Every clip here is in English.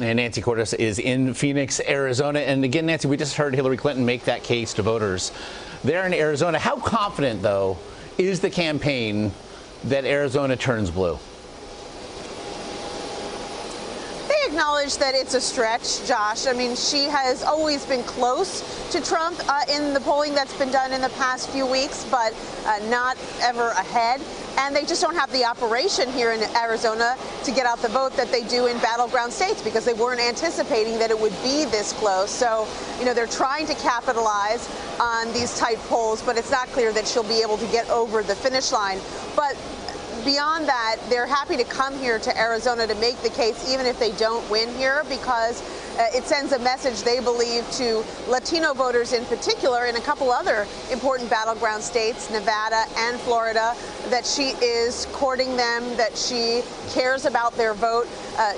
And Nancy Cordes is in Phoenix, Arizona. And again, Nancy, we just heard Hillary Clinton make that case to voters there in Arizona. How confident, though, is the campaign that Arizona turns blue? They acknowledge that it's a stretch, Josh. I mean, she has always been close to Trump in the polling that's been done in the past few weeks, but not ever ahead. And they just don't have the operation here in Arizona to get out the vote that they do in battleground states, because they weren't anticipating that it would be this close. So, you know, they're trying to capitalize on these tight polls, but it's not clear that she'll be able to get over the finish line. But beyond that, they're happy to come here to Arizona to make the case, even if they don't win here, because it sends a message, they believe, to Latino voters in particular, in a couple other important battleground states, Nevada and Florida, that she is courting them, that she cares about their vote.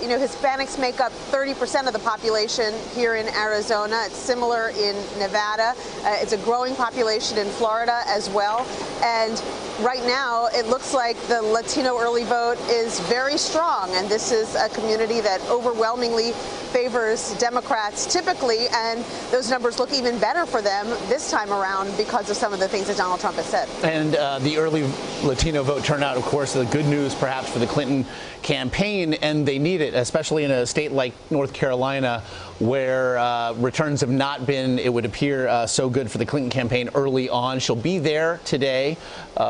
You know, Hispanics make up 30% of the population here in Arizona. It's similar in Nevada. It's a growing population in Florida as well. And right now, it looks like the Latino early vote is very strong, and this is a community that overwhelmingly favors Democrats typically, and those numbers look even better for them this time around because of some of the things that Donald Trump has said. And the early Latino vote turnout, of course, the good news perhaps for the Clinton campaign, and they need it, especially in a state like North Carolina, where returns have not been, it would appear, so good for the Clinton campaign early on. She'll be there today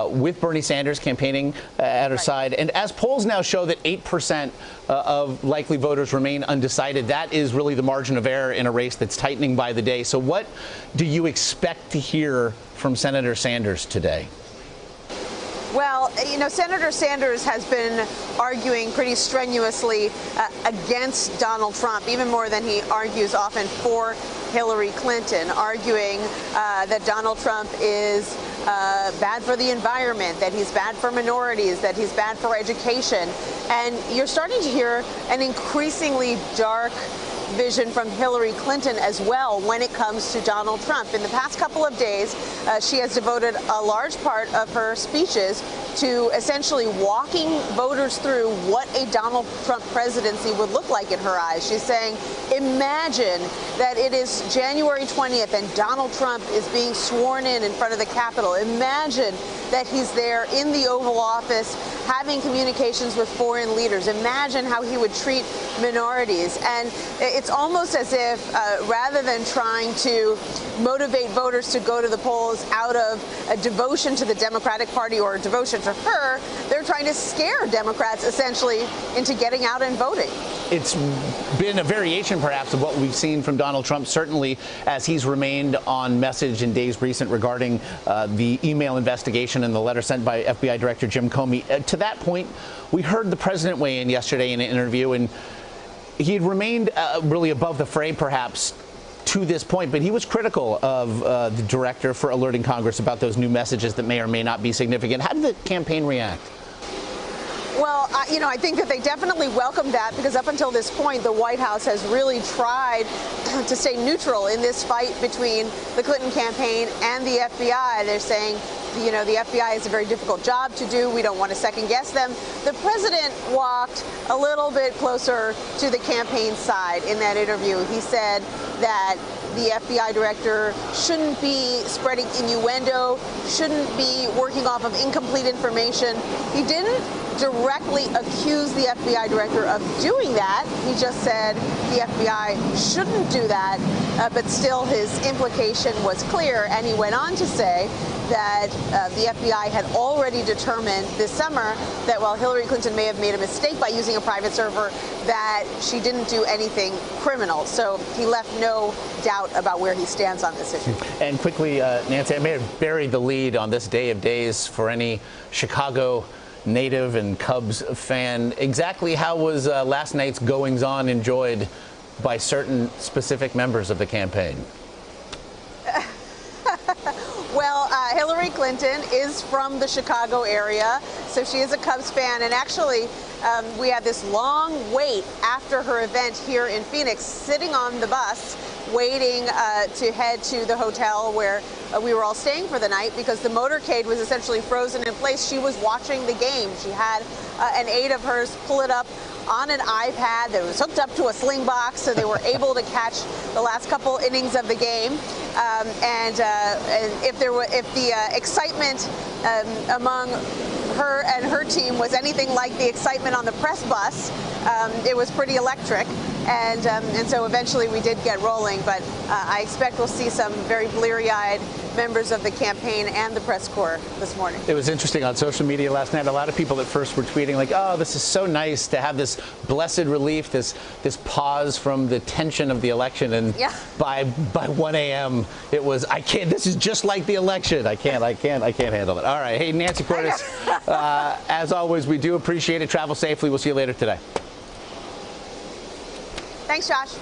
with Bernie Sanders campaigning at her side. And as polls now show that 8% of likely voters remain undecided, that is really the margin of error in a race that's tightening by the day. So what do you expect to hear from Senator Sanders today? Well, you know, Senator Sanders has been arguing pretty strenuously against Donald Trump, even more than he argues often for Hillary Clinton, arguing that Donald Trump is bad for the environment, that he's bad for minorities, that he's bad for education. And you're starting to hear an increasingly dark vision from Hillary Clinton as well when it comes to Donald Trump. In the past couple of days, she has devoted a large part of her speeches to essentially walking voters through what a Donald Trump presidency would look like in her eyes. She's saying, imagine that it is January 20th and Donald Trump is being sworn in front of the Capitol. Imagine that he's there in the Oval Office having communications with foreign leaders. Imagine how he would treat minorities. And it's almost as if rather than trying to motivate voters to go to the polls out of a devotion to the Democratic Party or a devotion to her, they're trying to scare Democrats essentially into getting out and voting. It's been a variation perhaps of what we've seen from Donald Trump, certainly as he's remained on message in days recent regarding the email investigation and the letter sent by FBI Director Jim Comey. To that point, we heard the president weigh in yesterday in an interview, and he had remained really above the fray perhaps to this point, but he was critical of the director for alerting Congress about those new messages that may or may not be significant. How did the campaign react? Well, you know, I think that they definitely welcomed that, because up until this point, the White House has really tried to stay neutral in this fight between the Clinton campaign and the FBI. They're saying, you know, the FBI is a very difficult job to do. We don't want to second guess them. The president walked a little bit closer to the campaign side in that interview. He said that the FBI director shouldn't be spreading innuendo, shouldn't be working off of incomplete information. He didn't directly accuse the FBI director of doing that. He just said the FBI shouldn't do that, but still his implication was clear. And he went on to say that the FBI had already determined this summer that while Hillary Clinton may have made a mistake by using a private server, that she didn't do anything criminal. So he left no doubt about where he stands on this issue. And quickly, Nancy, I may have buried the lead on this day of days for any Chicago native and Cubs fan. Exactly how was last night's goings-on enjoyed by certain specific members of the campaign? Well, Hillary Clinton is from the Chicago area, so she is a Cubs fan. And actually, we had this long wait after her event here in Phoenix, sitting on the bus, waiting to head to the hotel where we were all staying for the night, because the motorcade was essentially frozen in place. She was watching the game. She had an aide of hers pull it up on an iPad that was hooked up to a sling box, so they were able to catch the last couple innings of the game. And if the excitement among her and her team was anything like the excitement on the press bus, it was pretty electric. And so eventually we did get rolling, but I expect we'll see some very bleary-eyed members of the campaign and the press corps this morning. It was interesting on social media last night. A lot of people at first were tweeting like, "Oh, this is so nice to have this blessed relief, this pause from the tension of the election." And yeah. by 1 a.m. it was, I can't. This is just like the election. I can't handle it. All right, hey Nancy Cordes, as always, we do appreciate it. Travel safely. We'll see you later today. Thanks, Josh.